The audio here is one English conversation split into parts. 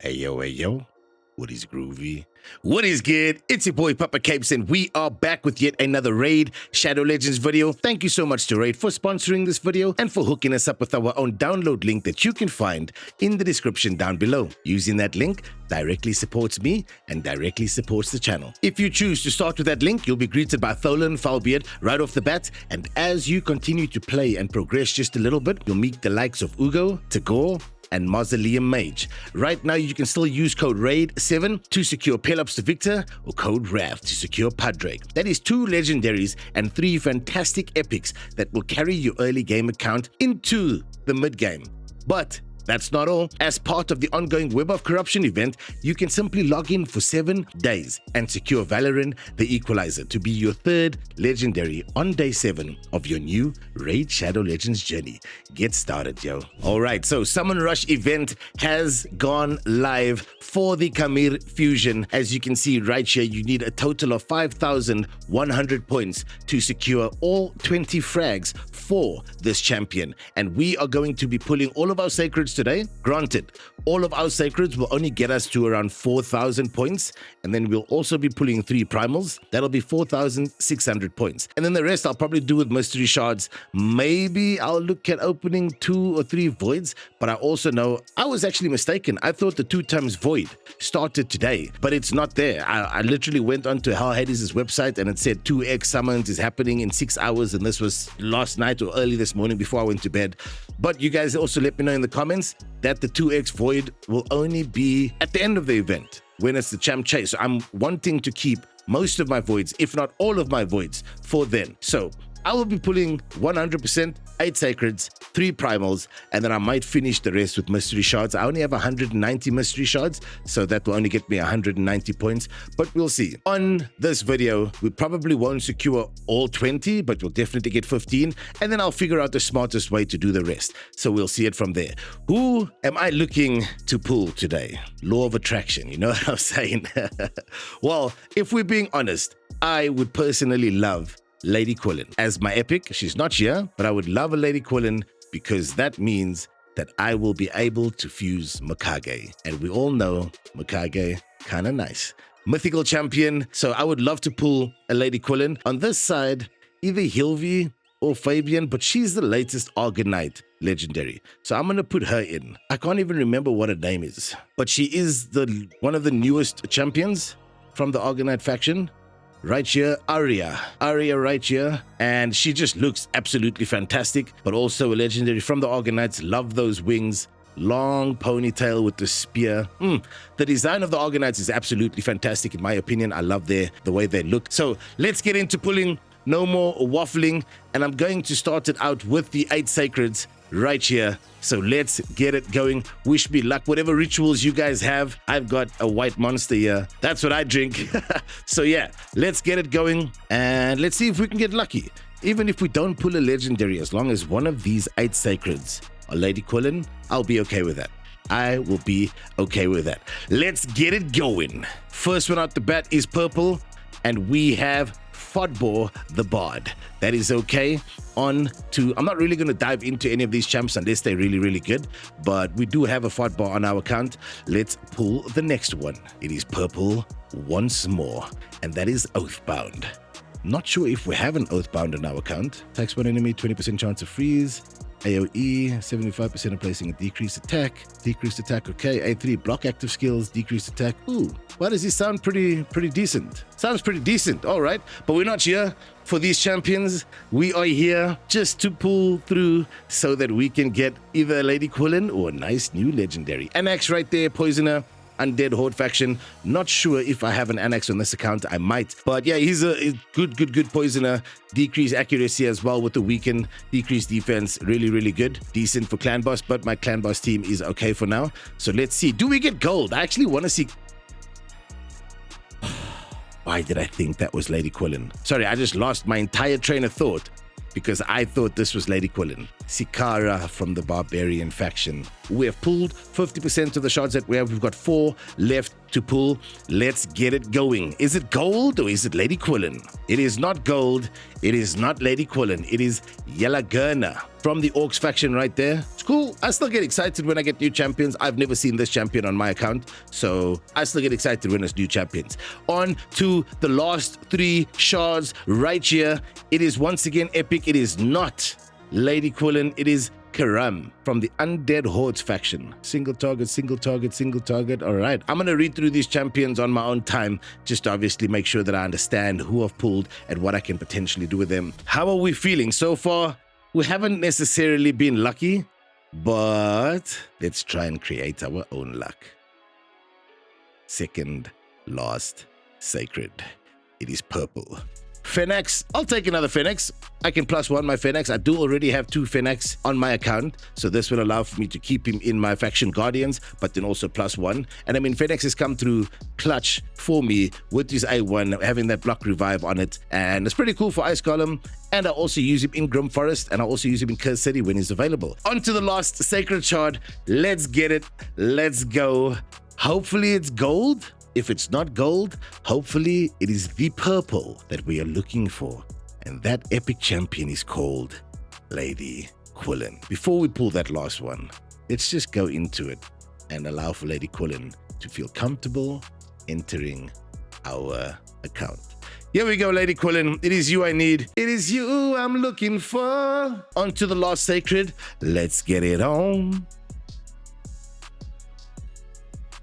Hey yo, what is groovy? What is good? It's your boy Papa Capes and we are back with yet another Raid Shadow Legends video. Thank you so much to Raid for sponsoring this video and for hooking us up with our own download link that you can find in the description down below. Using that link directly supports me and directly supports the channel. If you choose to start with that link, you'll be greeted by Tholan Falbeard right off the bat, and as you continue to play and progress just a little bit, you'll meet the likes of Ugo, Tagore, and Mausoleum Mage. Right now, you can still use code RAID7 to secure Pelops to Victor or code RAV to secure Padrake. That is 2 legendaries and 3 fantastic epics that will carry your early game account into the mid game. But that's not all. As part of the ongoing Web of Corruption event, you can simply log in for 7 days and secure Valorant the Equalizer to be your 3rd legendary on day 7 of your new Raid Shadow Legends journey. Get started, yo. Alright, so Summon Rush event has gone live for the Khamir fusion. As you can see right here, you need a total of 5,100 points to secure all 20 frags for this champion. And we are going to be pulling all of our sacreds today. Granted, all of our sacreds will only get us to around 4,000 points, and then we'll also be pulling 3 primals. That'll be 4,600 points, and then the rest I'll probably do with mystery shards. Maybe I'll look at opening 2 or 3 voids, but I also know I was actually mistaken. I thought the 2 times void started today, but it's not there. I literally went onto Hell Hades' website and it said 2x summons is happening in 6 hours, and this was last night or early this morning before I went to bed. But you guys also let me know in the comments that the 2x void will only be at the end of the event when it's the champ chase. So I'm wanting to keep most of my voids, if not all of my voids, for then. So I will be pulling 100% 8 sacreds, 3 primals, and then I might finish the rest with mystery shards. I only have 190 mystery shards, so that will only get me 190 points, but we'll see. On this video, we probably won't secure all 20, but we'll definitely get 15, and then I'll figure out the smartest way to do the rest. So we'll see it from there. Who am I looking to pull today? Law of attraction, you know what I'm saying? Well, if we're being honest, I would personally love Lady Quilen as my epic. She's not here, but I would love a Lady Quilen because that means that I will be able to fuse Mikage. And we all know Mikage, kind of nice. Mythical champion, so I would love to pull a Lady Quilen. On this side, either Hilvi or Fabian, but she's the latest Argonite legendary. So I'm going to put her in. I can't even remember what her name is, but she is one of the newest champions from the Argonite faction. Right here, Arya right here, and she just looks absolutely fantastic, but also a legendary from the Argonites. Love those wings, long ponytail with the spear. The design of the Argonites is absolutely fantastic in my opinion. I love the way they look. So let's get into pulling. No more waffling, and I'm going to start it out with the 8 sacreds right here. So let's get it going. Wish me luck. Whatever rituals you guys have, I've got a white monster here. That's what I drink. So yeah, let's get it going and let's see if we can get lucky. Even if we don't pull a legendary, as long as one of these 8 sacreds are Lady Quilen, I'll be okay with that. I will be okay with that. Let's get it going. First one out the bat is purple, and we have Fodbor the Bard. That is okay. On to, I'm not really going to dive into any of these champs unless they're really, really good, but we do have a Fodbor on our account. Let's pull the next one. It is purple once more, and that is Oathbound. Not sure if we have an Oathbound on our account. Attacks one enemy, 20% chance of freeze. AoE, 75% of placing a decreased attack. Decreased attack, okay. A3, block active skills, decreased attack. Ooh, why does this sound pretty decent? Sounds pretty decent, all right. But we're not here for these champions. We are here just to pull through so that we can get either a Lady Quilen or a nice new legendary. Anax right there, Poisoner. Undead Horde faction. Not sure if I have an Anax on this account. I might, but yeah, he's a good poisoner. Decreased accuracy as well with the weaken. Decreased defense, really good. Decent for clan boss, but my clan boss team is okay for now. So let's see, do we get gold? I actually want to see. Why did I think that was Lady Quilen? Sorry, I just lost my entire train of thought because I thought this was Lady Quilen. Sikara from the Barbarian faction. We have pulled 50% of the shards that we have. We've got 4 left to pull. Let's get it going. Is it gold or is it Lady Quilen? It is not gold. It is not Lady Quilen. It is Yelagurna from the Orcs faction right there. It's cool. I still get excited when I get new champions. I've never seen this champion on my account, so I still get excited when it's new champions. On to the last 3 shards right here. It is once again epic. It is not Lady Quilen. It is Karam from the Undead Hordes faction. Single target, single target, single target. All right. I'm going to read through these champions on my own time, just to obviously make sure that I understand who I've pulled and what I can potentially do with them. How are we feeling so far? We haven't necessarily been lucky, but let's try and create our own luck. Second last sacred. It is purple. Phoenix. I'll take another Phoenix. I can +1 my Phoenix. I do already have 2 Phoenix on my account, so this will allow for me to keep him in my faction Guardians, but then also +1. And I mean, Phoenix has come through clutch for me with his A1, having that block revive on it, and it's pretty cool for Ice Golem. And I also use him in Grim Forest, and I also use him in Curse City when he's available. On to the last Sacred Shard. Let's get it. Let's go. Hopefully it's gold. If it's not gold, hopefully it is the purple that we are looking for. And that epic champion is called Lady Quilen. Before we pull that last one, let's just go into it and allow for Lady Quilen to feel comfortable entering our account. Here we go, Lady Quilen. It is you I need. It is you I'm looking for. On to the last sacred. Let's get it on.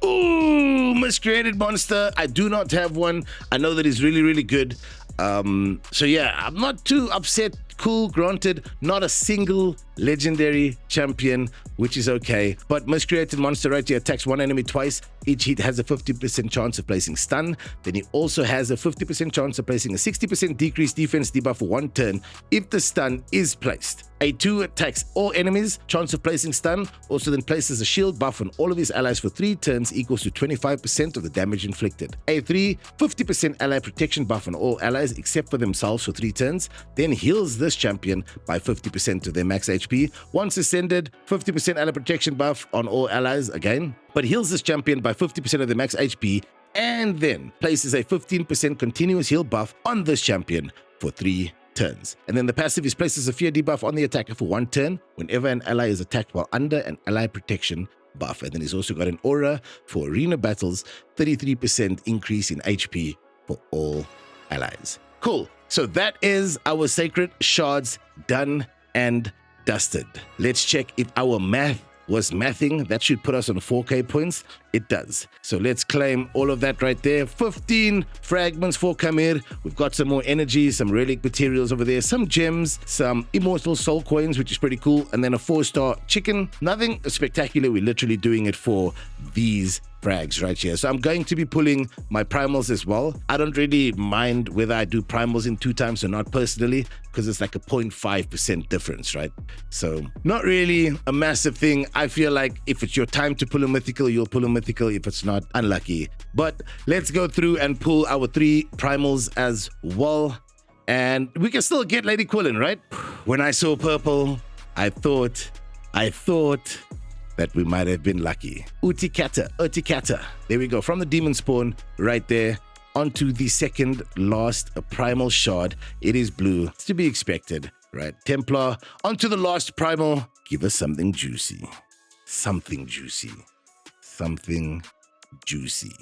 Ooh, miscreated monster. I do not have one. I know that he's really, really good. So yeah, I'm not too upset. Cool, granted, not a single legendary champion, which is okay. But miscreated monster right here attacks one enemy twice. Each hit has a 50% chance of placing stun. Then he also has a 50% chance of placing a 60% decreased defense debuff for 1 turn if the stun is placed. A2 attacks all enemies, chance of placing stun, also then places a shield buff on all of his allies for 3 turns equals to 25% of the damage inflicted. A3, 50% ally protection buff on all allies except for themselves for 3 turns, then heals this champion by 50% of their max HP. Once ascended, 50% ally protection buff on all allies again, but heals this champion by 50% of their max HP, and then places a 15% continuous heal buff on this champion for 3 turns. And then the passive is places a fear debuff on the attacker for 1 turn whenever an ally is attacked while under an ally protection buff. And then he's also got an aura for arena battles, 33% increase in HP for all allies. Cool. So that is our Sacred Shards done and dusted. Let's check if our math was mathing. That should put us on 4K points. It does. So let's claim all of that right there. 15 fragments for Khamir. We've got some more energy, some relic materials over there, some gems, some immortal soul coins, which is pretty cool, and then a 4-star chicken. Nothing spectacular. We're literally doing it for these frags right here. So I'm going to be pulling my primals as well. I don't really mind whether I do primals in 2 times or not personally, because it's like a 0.5% difference, right? So not really a massive thing. I feel like if it's your time to pull a mythical, you'll pull a mythical. If it's not, unlucky. But let's go through and pull our 3 primals as well. And we can still get Lady Quilen, right? When I saw purple, I thought that we might have been lucky. Utikata. There we go. From the demon spawn right there onto the second last primal shard. It is blue. It's to be expected, right? Templar. Onto the last primal. Give us something juicy. Something juicy. Something juicy.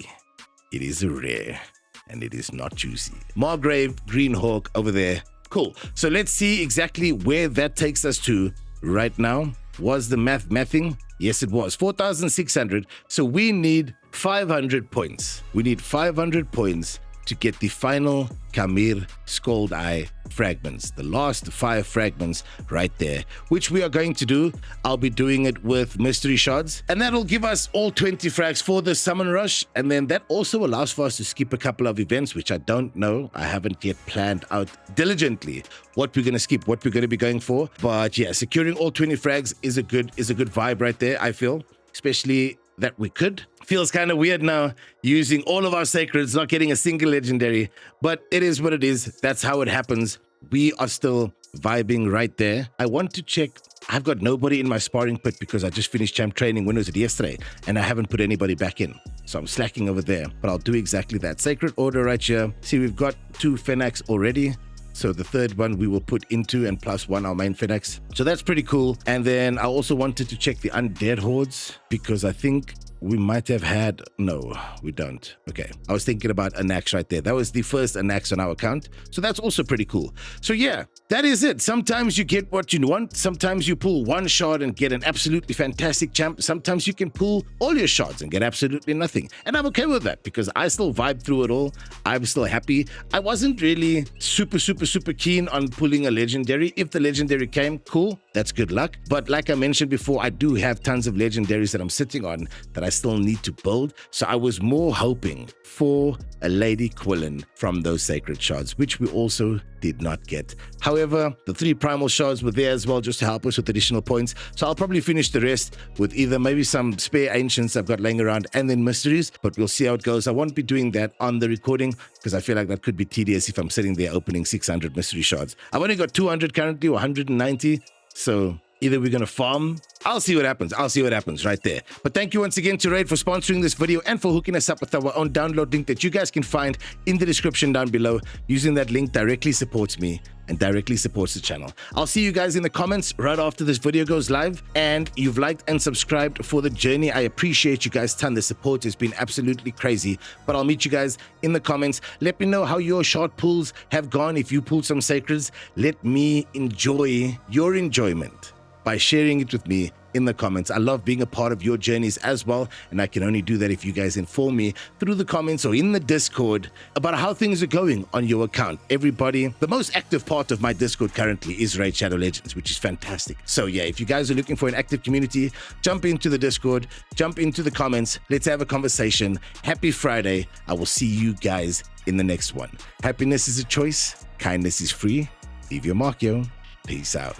It is a rare and it is not juicy. Margrave, Green Hawk over there. Cool. So let's see exactly where that takes us to right now. Was the mathing? Yes, it was. 4,600. So we need 500 points. We need 500 points to get the final Khamir Scald Eye fragments. The last 5 fragments right there, which we are going to do. I'll be doing it with mystery shards, and that'll give us all 20 frags for the summon rush. And then that also allows for us to skip a couple of events, which I don't know. I haven't yet planned out diligently what we're going to skip, what we're going to be going for. But yeah, securing all 20 frags is a good vibe right there, I feel, especially that we could. Feels kind of weird now using all of our sacreds, not getting a single legendary, but it is what it is. That's how it happens. We are still vibing right there. I want to check. I've got nobody in my sparring pit because I just finished champ training. When was it? Yesterday. And I haven't put anybody back in. So I'm slacking over there. But I'll do exactly that. Sacred Order right here. See, we've got 2 Phoenix already. So the third one we will put into, and plus 1 our main Phoenix. So that's pretty cool. And then I also wanted to check the Undead Hordes because I think we might have had... No, we don't. Okay. I was thinking about Anax right there. That was the first Anax on our account. So that's also pretty cool. So yeah, that is it. Sometimes you get what you want. Sometimes you pull 1 shard and get an absolutely fantastic champ. Sometimes you can pull all your shards and get absolutely nothing. And I'm okay with that because I still vibe through it all. I'm still happy. I wasn't really super keen on pulling a legendary. If the legendary came, cool. That's good luck. But like I mentioned before, I do have tons of legendaries that I'm sitting on that I still need to build. So I was more hoping for a Lady Quilen from those Sacred Shards, which we also did not get. However, the 3 Primal Shards were there as well just to help us with additional points. So I'll probably finish the rest with either maybe some spare Ancients I've got laying around and then Mysteries, but we'll see how it goes. I won't be doing that on the recording because I feel like that could be tedious if I'm sitting there opening 600 Mystery Shards. I've only got 200 currently or 190. So either we're going to farm. I'll see what happens. I'll see what happens right there. But thank you once again to Raid for sponsoring this video and for hooking us up with our own download link that you guys can find in the description down below. Using that link directly supports me and directly supports the channel. I'll see you guys in the comments right after this video goes live. And you've liked and subscribed for the journey. I appreciate you guys a ton. The support has been absolutely crazy. But I'll meet you guys in the comments. Let me know how your shard pulls have gone. If you pulled some sacreds, let me enjoy your enjoyment by sharing it with me in the comments. I love being a part of your journeys as well, and I can only do that if you guys inform me through the comments or in the Discord about how things are going on your account. Everybody, the most active part of my Discord currently is Raid Shadow Legends, which is fantastic. So yeah, if you guys are looking for an active community, jump into the Discord, jump into the comments, let's have a conversation. Happy Friday. I will see you guys in the next one. Happiness is a choice, kindness is free. Leave your mark, yo. Peace out.